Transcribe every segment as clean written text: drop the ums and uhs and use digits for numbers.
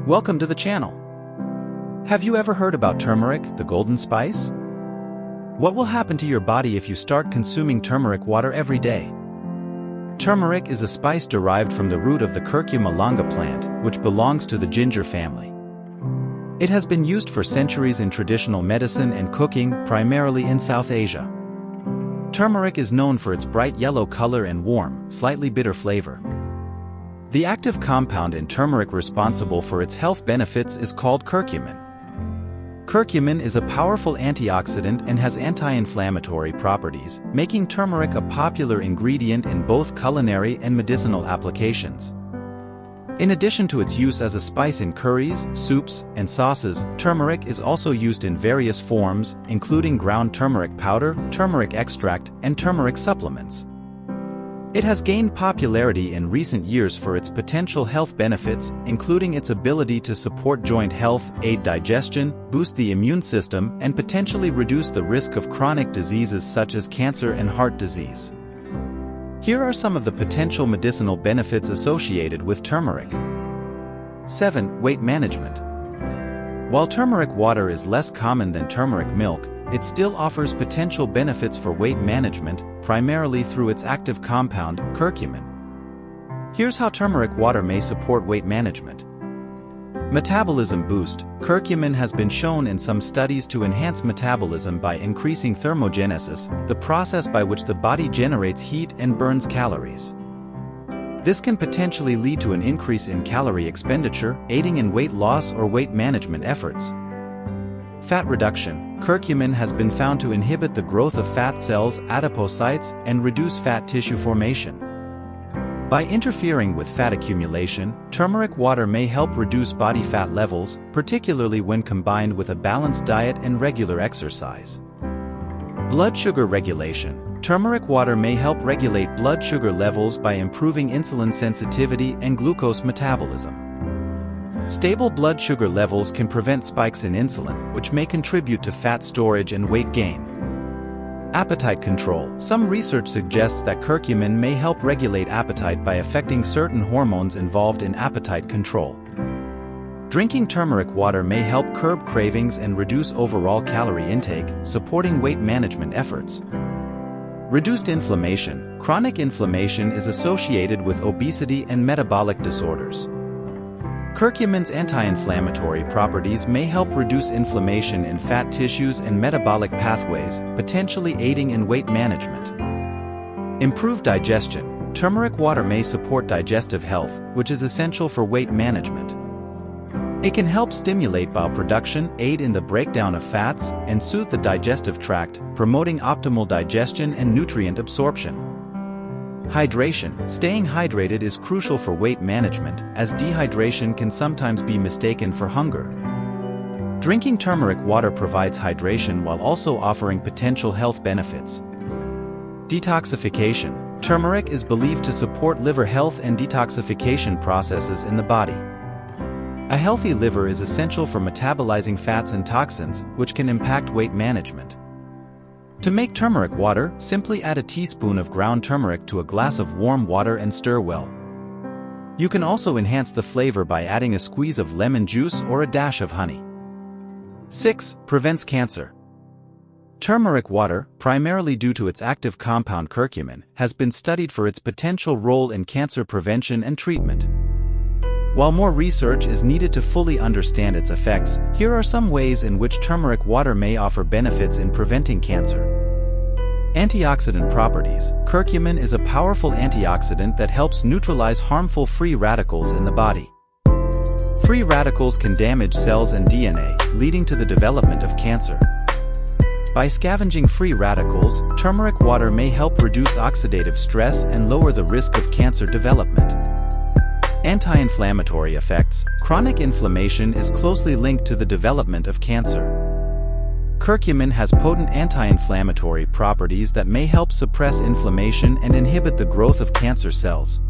Welcome to the channel. Have you ever heard about turmeric, the golden spice? What will happen to your body if you start consuming turmeric water every day? Turmeric is a spice derived from the root of the Curcumin longa plant, which belongs to the ginger family. It has been used for centuries in traditional medicine and cooking, primarily in South Asia. Turmeric is known for its bright yellow color and warm, slightly bitter flavor. The active compound in turmeric responsible for its health benefits is called curcumin. Curcumin is a powerful antioxidant and has anti-inflammatory properties, making turmeric a popular ingredient in both culinary and medicinal applications. In addition to its use as a spice in curries, soups, and sauces, turmeric is also used in various forms, including ground turmeric powder, turmeric extract, and turmeric supplements. It has gained popularity in recent years for its potential health benefits, including its ability to support joint health, aid digestion, boost the immune system, and potentially reduce the risk of chronic diseases such as cancer and heart disease. Here are some of the potential medicinal benefits associated with turmeric. 7. Weight management. While turmeric water is less common than turmeric milk, it still offers potential benefits for weight management, primarily through its active compound, curcumin. Here's how turmeric water may support weight management. Metabolism boost. Curcumin has been shown in some studies to enhance metabolism by increasing thermogenesis, the process by which the body generates heat and burns calories. This can potentially lead to an increase in calorie expenditure, aiding in weight loss or weight management efforts. Fat reduction. Curcumin has been found to inhibit the growth of fat cells, adipocytes, and reduce fat tissue formation. By interfering with fat accumulation, turmeric water may help reduce body fat levels, particularly when combined with a balanced diet and regular exercise. Blood sugar regulation. Turmeric water may help regulate blood sugar levels by improving insulin sensitivity and glucose metabolism. Stable blood sugar levels can prevent spikes in insulin, which may contribute to fat storage and weight gain. Appetite control. Some research suggests that curcumin may help regulate appetite by affecting certain hormones involved in appetite control. Drinking turmeric water may help curb cravings and reduce overall calorie intake, supporting weight management efforts. Reduced inflammation. Chronic inflammation is associated with obesity and metabolic disorders. Curcumin's anti-inflammatory properties may help reduce inflammation in fat tissues and metabolic pathways, potentially aiding in weight management. Improved digestion. Turmeric water may support digestive health, which is essential for weight management. It can help stimulate bile production, aid in the breakdown of fats, and soothe the digestive tract, promoting optimal digestion and nutrient absorption. Hydration. Staying hydrated is crucial for weight management, as dehydration can sometimes be mistaken for hunger. Drinking turmeric water provides hydration while also offering potential health benefits. Detoxification. Turmeric is believed to support liver health and detoxification processes in the body. A healthy liver is essential for metabolizing fats and toxins, which can impact weight management. To make turmeric water, simply add a teaspoon of ground turmeric to a glass of warm water and stir well. You can also enhance the flavor by adding a squeeze of lemon juice or a dash of honey. 6. Prevents cancer. Turmeric water, primarily due to its active compound curcumin, has been studied for its potential role in cancer prevention and treatment. While more research is needed to fully understand its effects, here are some ways in which turmeric water may offer benefits in preventing cancer. Antioxidant properties. Curcumin is a powerful antioxidant that helps neutralize harmful free radicals in the body. Free radicals can damage cells and DNA, leading to the development of cancer. By scavenging free radicals, turmeric water may help reduce oxidative stress and lower the risk of cancer development. Anti-inflammatory effects. Chronic inflammation is closely linked to the development of cancer. Curcumin has potent anti-inflammatory properties that may help suppress inflammation and inhibit the growth of cancer cells.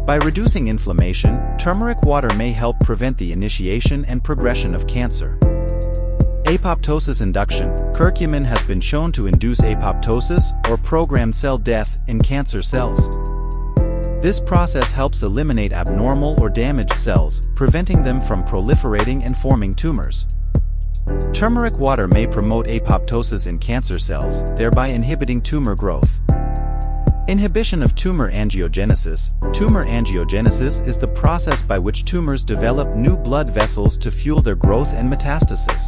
By reducing inflammation, turmeric water may help prevent the initiation and progression of cancer. Apoptosis induction. Curcumin has been shown to induce apoptosis, or programmed cell death, in cancer cells. This process helps eliminate abnormal or damaged cells, preventing them from proliferating and forming tumors. Turmeric water may promote apoptosis in cancer cells, thereby inhibiting tumor growth. Inhibition of tumor angiogenesis. Tumor angiogenesis is the process by which tumors develop new blood vessels to fuel their growth and metastasis.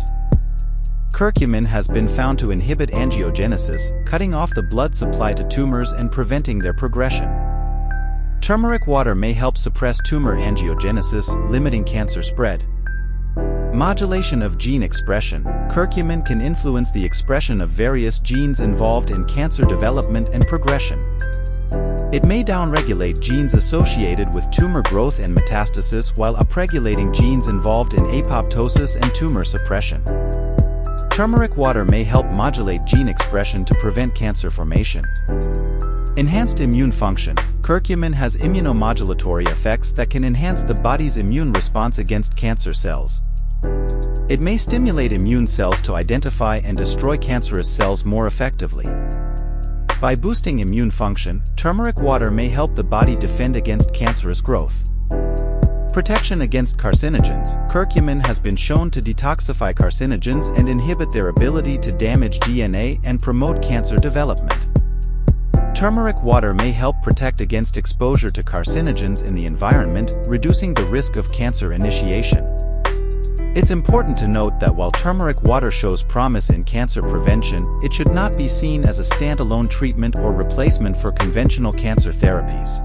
Curcumin has been found to inhibit angiogenesis, cutting off the blood supply to tumors and preventing their progression. Turmeric water may help suppress tumor angiogenesis, limiting cancer spread. Modulation of gene expression. Curcumin can influence the expression of various genes involved in cancer development and progression. It may downregulate genes associated with tumor growth and metastasis while upregulating genes involved in apoptosis and tumor suppression. Turmeric water may help modulate gene expression to prevent cancer formation. Enhanced immune function. Curcumin has immunomodulatory effects that can enhance the body's immune response against cancer cells. It may stimulate immune cells to identify and destroy cancerous cells more effectively. By boosting immune function, turmeric water may help the body defend against cancerous growth. Protection against carcinogens. Curcumin has been shown to detoxify carcinogens and inhibit their ability to damage DNA and promote cancer development. Turmeric water may help protect against exposure to carcinogens in the environment, reducing the risk of cancer initiation. It's important to note that while turmeric water shows promise in cancer prevention, it should not be seen as a standalone treatment or replacement for conventional cancer therapies.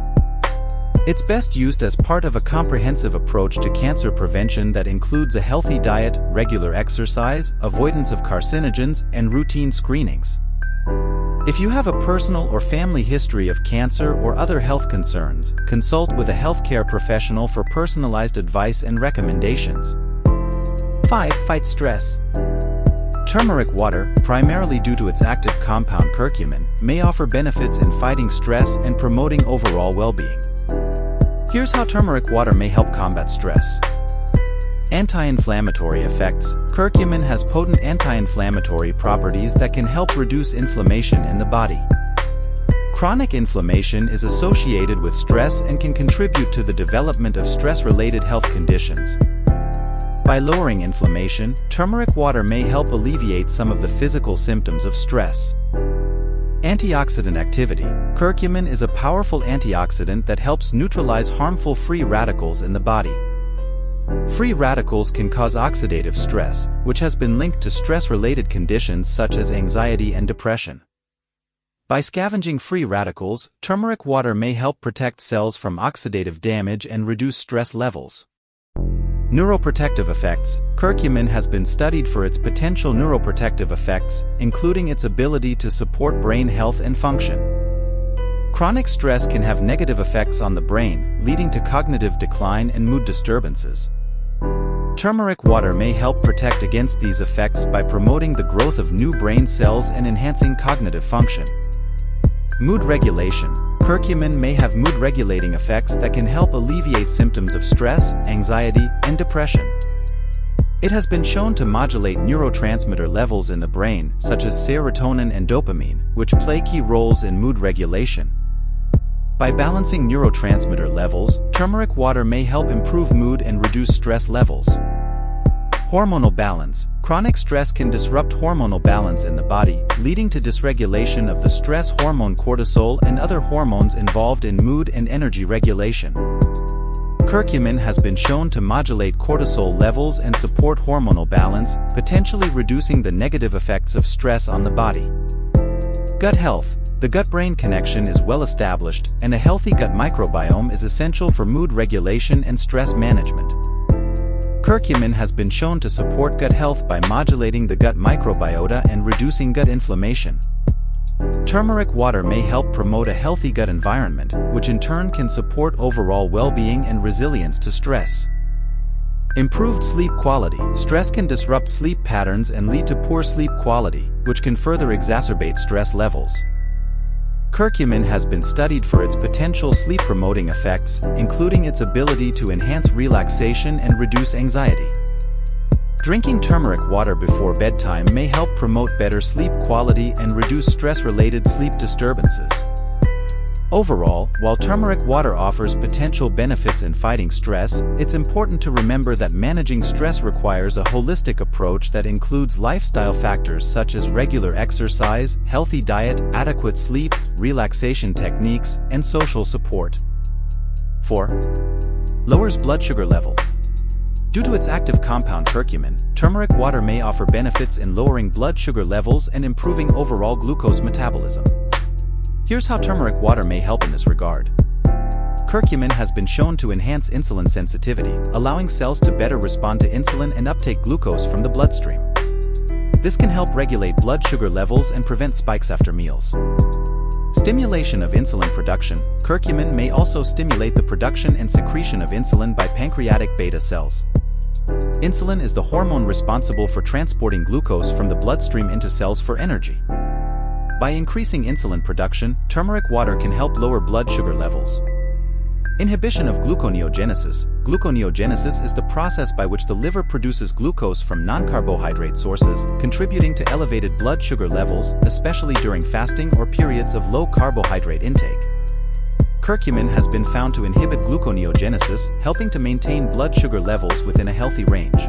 It's best used as part of a comprehensive approach to cancer prevention that includes a healthy diet, regular exercise, avoidance of carcinogens, and routine screenings. If you have a personal or family history of cancer or other health concerns, consult with a healthcare professional for personalized advice and recommendations. 5. Fight stress. Turmeric water, primarily due to its active compound curcumin, may offer benefits in fighting stress and promoting overall well-being. Here's how turmeric water may help combat stress. Anti-inflammatory effects. Curcumin has potent anti-inflammatory properties that can help reduce inflammation in the body. Chronic inflammation is associated with stress and can contribute to the development of stress-related health conditions. By lowering inflammation, turmeric water may help alleviate some of the physical symptoms of stress. Antioxidant activity. Curcumin is a powerful antioxidant that helps neutralize harmful free radicals in the body. Free radicals can cause oxidative stress, which has been linked to stress-related conditions such as anxiety and depression. By scavenging free radicals, turmeric water may help protect cells from oxidative damage and reduce stress levels. Neuroprotective effects. Curcumin has been studied for its potential neuroprotective effects, including its ability to support brain health and function. Chronic stress can have negative effects on the brain, leading to cognitive decline and mood disturbances. Turmeric water may help protect against these effects by promoting the growth of new brain cells and enhancing cognitive function. Mood regulation. Curcumin may have mood-regulating effects that can help alleviate symptoms of stress, anxiety, and depression. It has been shown to modulate neurotransmitter levels in the brain, such as serotonin and dopamine, which play key roles in mood regulation. By balancing neurotransmitter levels, turmeric water may help improve mood and reduce stress levels. Hormonal balance. Chronic stress can disrupt hormonal balance in the body, leading to dysregulation of the stress hormone cortisol and other hormones involved in mood and energy regulation. Curcumin has been shown to modulate cortisol levels and support hormonal balance, potentially reducing the negative effects of stress on the body. Gut health. The gut-brain connection is well established, and a healthy gut microbiome is essential for mood regulation and stress management. Curcumin has been shown to support gut health by modulating the gut microbiota and reducing gut inflammation. Turmeric water may help promote a healthy gut environment, which in turn can support overall well-being and resilience to stress. Improved sleep quality. Stress can disrupt sleep patterns and lead to poor sleep quality, which can further exacerbate stress levels. Curcumin has been studied for its potential sleep-promoting effects, including its ability to enhance relaxation and reduce anxiety. Drinking turmeric water before bedtime may help promote better sleep quality and reduce stress-related sleep disturbances. Overall, while turmeric water offers potential benefits in fighting stress, it's important to remember that managing stress requires a holistic approach that includes lifestyle factors such as regular exercise, healthy diet, adequate sleep, relaxation techniques, and social support. 4. Lowers blood sugar level. Due to its active compound curcumin, turmeric water may offer benefits in lowering blood sugar levels and improving overall glucose metabolism. Here's how turmeric water may help in this regard. Curcumin has been shown to enhance insulin sensitivity, allowing cells to better respond to insulin and uptake glucose from the bloodstream. This can help regulate blood sugar levels and prevent spikes after meals. Stimulation of insulin production. Curcumin may also stimulate the production and secretion of insulin by pancreatic beta cells. Insulin is the hormone responsible for transporting glucose from the bloodstream into cells for energy. By increasing insulin production, turmeric water can help lower blood sugar levels. Inhibition of gluconeogenesis. Gluconeogenesis is the process by which the liver produces glucose from non-carbohydrate sources, contributing to elevated blood sugar levels, especially during fasting or periods of low carbohydrate intake. Curcumin has been found to inhibit gluconeogenesis, helping to maintain blood sugar levels within a healthy range.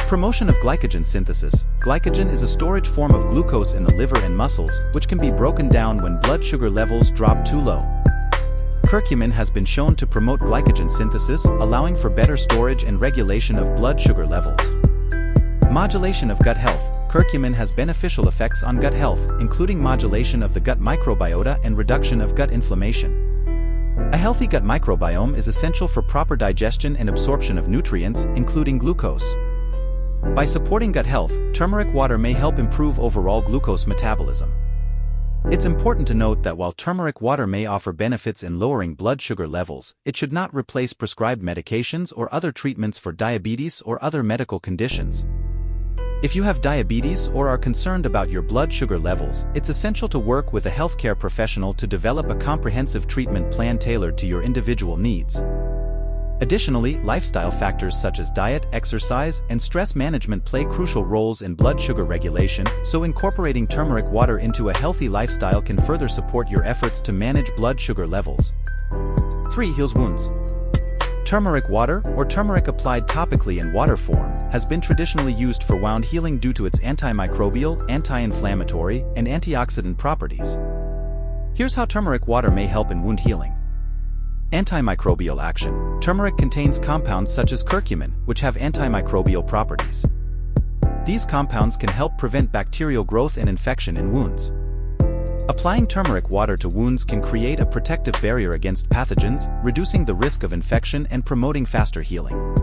Promotion of glycogen synthesis. Glycogen is a storage form of glucose in the liver and muscles, which can be broken down when blood sugar levels drop too low. Curcumin has been shown to promote glycogen synthesis, allowing for better storage and regulation of blood sugar levels. Modulation of gut health. Curcumin has beneficial effects on gut health, including modulation of the gut microbiota and reduction of gut inflammation. A healthy gut microbiome is essential for proper digestion and absorption of nutrients, including glucose. By supporting gut health, turmeric water may help improve overall glucose metabolism. It's important to note that while turmeric water may offer benefits in lowering blood sugar levels, it should not replace prescribed medications or other treatments for diabetes or other medical conditions. If you have diabetes or are concerned about your blood sugar levels, it's essential to work with a healthcare professional to develop a comprehensive treatment plan tailored to your individual needs. Additionally, lifestyle factors such as diet, exercise, and stress management play crucial roles in blood sugar regulation, so incorporating turmeric water into a healthy lifestyle can further support your efforts to manage blood sugar levels. 3. Heals wounds. Turmeric water, or turmeric applied topically in water form, has been traditionally used for wound healing due to its antimicrobial, anti-inflammatory, and antioxidant properties. Here's how turmeric water may help in wound healing. Antimicrobial action. Turmeric contains compounds such as curcumin, which have antimicrobial properties. These compounds can help prevent bacterial growth and infection in wounds. Applying turmeric water to wounds can create a protective barrier against pathogens, reducing the risk of infection and promoting faster healing.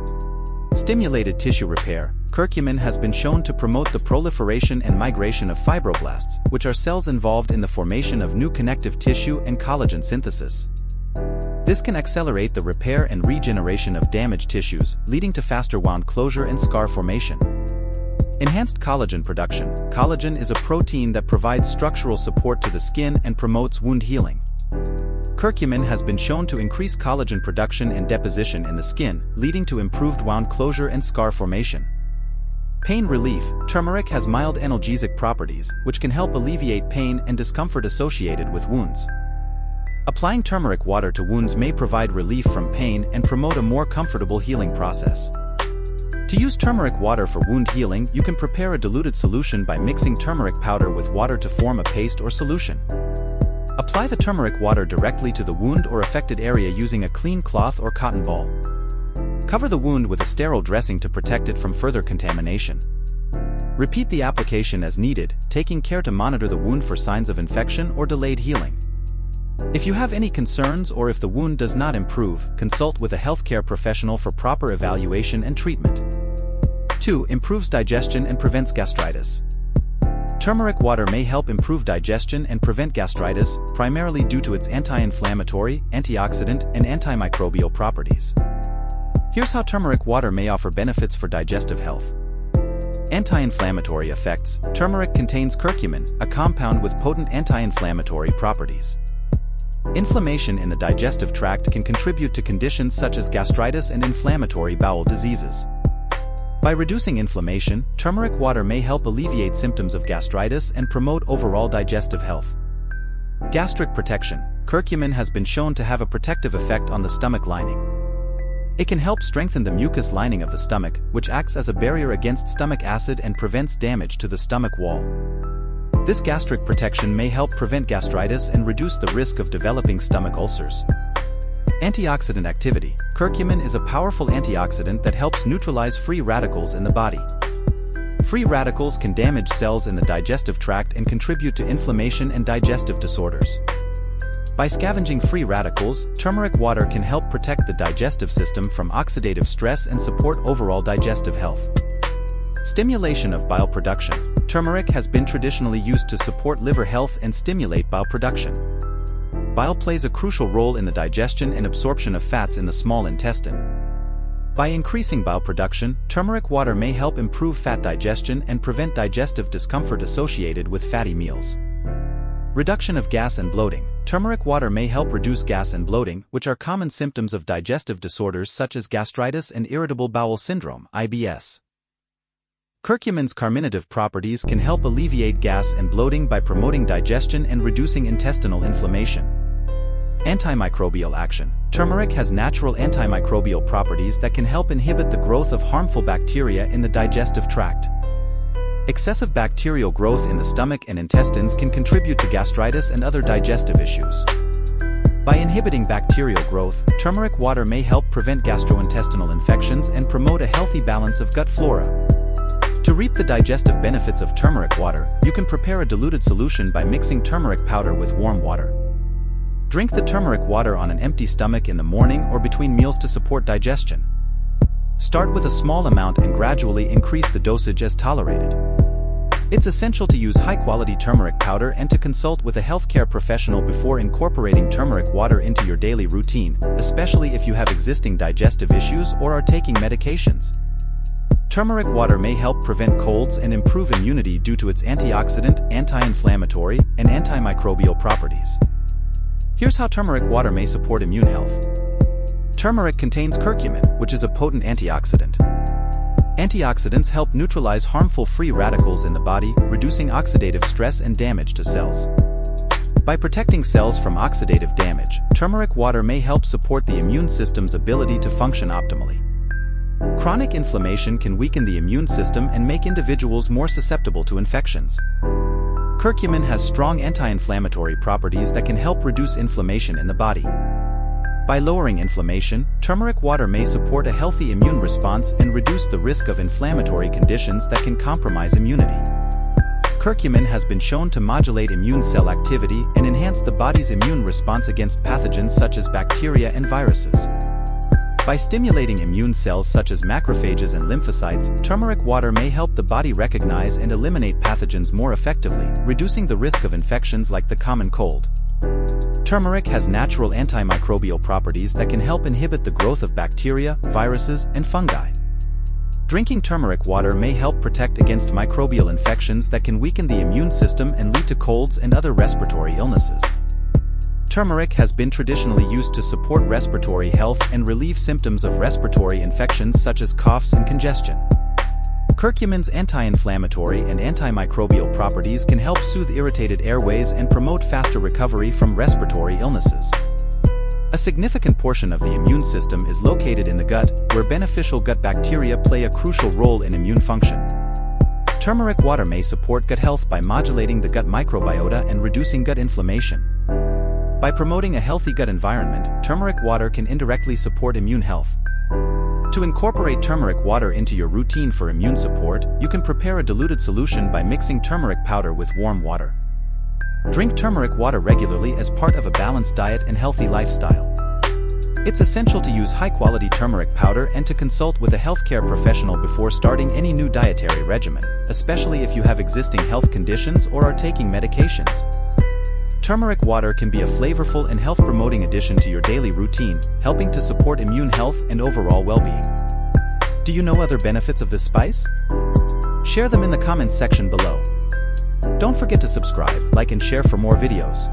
Stimulated tissue repair. Curcumin has been shown to promote the proliferation and migration of fibroblasts, which are cells involved in the formation of new connective tissue and collagen synthesis. This can accelerate the repair and regeneration of damaged tissues, leading to faster wound closure and scar formation. Enhanced collagen production. Collagen is a protein that provides structural support to the skin and promotes wound healing. Curcumin has been shown to increase collagen production and deposition in the skin, leading to improved wound closure and scar formation. Pain relief. Turmeric has mild analgesic properties, which can help alleviate pain and discomfort associated with wounds. Applying turmeric water to wounds may provide relief from pain and promote a more comfortable healing process. To use turmeric water for wound healing, you can prepare a diluted solution by mixing turmeric powder with water to form a paste or solution. Apply the turmeric water directly to the wound or affected area using a clean cloth or cotton ball. Cover the wound with a sterile dressing to protect it from further contamination. Repeat the application as needed, taking care to monitor the wound for signs of infection or delayed healing. If you have any concerns or if the wound does not improve, consult with a healthcare professional for proper evaluation and treatment. 2. Improves digestion and prevents gastritis. Turmeric water may help improve digestion and prevent gastritis, primarily due to its anti-inflammatory, antioxidant, and antimicrobial properties. Here's how turmeric water may offer benefits for digestive health. Anti-inflammatory effects. Turmeric contains curcumin, a compound with potent anti-inflammatory properties. Inflammation in the digestive tract can contribute to conditions such as gastritis and inflammatory bowel diseases. By reducing inflammation, turmeric water may help alleviate symptoms of gastritis and promote overall digestive health. Gastric protection. curcumin has been shown to have a protective effect on the stomach lining. It can help strengthen the mucous lining of the stomach, which acts as a barrier against stomach acid and prevents damage to the stomach wall. This gastric protection may help prevent gastritis and reduce the risk of developing stomach ulcers. Antioxidant activity. Curcumin is a powerful antioxidant that helps neutralize free radicals in the body. Free radicals can damage cells in the digestive tract and contribute to inflammation and digestive disorders. By scavenging free radicals, turmeric water can help protect the digestive system from oxidative stress and support overall digestive health. Stimulation of bile production. Turmeric has been traditionally used to support liver health and stimulate bile production. Bile plays a crucial role in the digestion and absorption of fats in the small intestine. By increasing bile production, turmeric water may help improve fat digestion and prevent digestive discomfort associated with fatty meals. Reduction of gas and bloating. Turmeric water may help reduce gas and bloating, which are common symptoms of digestive disorders such as gastritis and irritable bowel syndrome (IBS). Curcumin's carminative properties can help alleviate gas and bloating by promoting digestion and reducing intestinal inflammation. Antimicrobial action. Turmeric has natural antimicrobial properties that can help inhibit the growth of harmful bacteria in the digestive tract. Excessive bacterial growth in the stomach and intestines can contribute to gastritis and other digestive issues. By inhibiting bacterial growth, turmeric water may help prevent gastrointestinal infections and promote a healthy balance of gut flora. To reap the digestive benefits of turmeric water, you can prepare a diluted solution by mixing turmeric powder with warm water. Drink the turmeric water on an empty stomach in the morning or between meals to support digestion. Start with a small amount and gradually increase the dosage as tolerated. It's essential to use high-quality turmeric powder and to consult with a healthcare professional before incorporating turmeric water into your daily routine, especially if you have existing digestive issues or are taking medications. Turmeric water may help prevent colds and improve immunity due to its antioxidant, anti-inflammatory, and antimicrobial properties. Here's how turmeric water may support immune health. Turmeric contains curcumin, which is a potent antioxidant. Antioxidants help neutralize harmful free radicals in the body, reducing oxidative stress and damage to cells. By protecting cells from oxidative damage, turmeric water may help support the immune system's ability to function optimally. Chronic inflammation can weaken the immune system and make individuals more susceptible to infections. Curcumin has strong anti-inflammatory properties that can help reduce inflammation in the body. By lowering inflammation, turmeric water may support a healthy immune response and reduce the risk of inflammatory conditions that can compromise immunity. Curcumin has been shown to modulate immune cell activity and enhance the body's immune response against pathogens such as bacteria and viruses. By stimulating immune cells such as macrophages and lymphocytes, turmeric water may help the body recognize and eliminate pathogens more effectively, reducing the risk of infections like the common cold. Turmeric has natural antimicrobial properties that can help inhibit the growth of bacteria, viruses, and fungi. Drinking turmeric water may help protect against microbial infections that can weaken the immune system and lead to colds and other respiratory illnesses. Turmeric has been traditionally used to support respiratory health and relieve symptoms of respiratory infections such as coughs and congestion. Curcumin's anti-inflammatory and antimicrobial properties can help soothe irritated airways and promote faster recovery from respiratory illnesses. A significant portion of the immune system is located in the gut, where beneficial gut bacteria play a crucial role in immune function. Turmeric water may support gut health by modulating the gut microbiota and reducing gut inflammation. By promoting a healthy gut environment, turmeric water can indirectly support immune health. To incorporate turmeric water into your routine for immune support, you can prepare a diluted solution by mixing turmeric powder with warm water. Drink turmeric water regularly as part of a balanced diet and healthy lifestyle. It's essential to use high-quality turmeric powder and to consult with a healthcare professional before starting any new dietary regimen, especially if you have existing health conditions or are taking medications. Turmeric water can be a flavorful and health-promoting addition to your daily routine, helping to support immune health and overall well-being. Do you know other benefits of this spice? Share them in the comments section below. Don't forget to subscribe, like and share for more videos.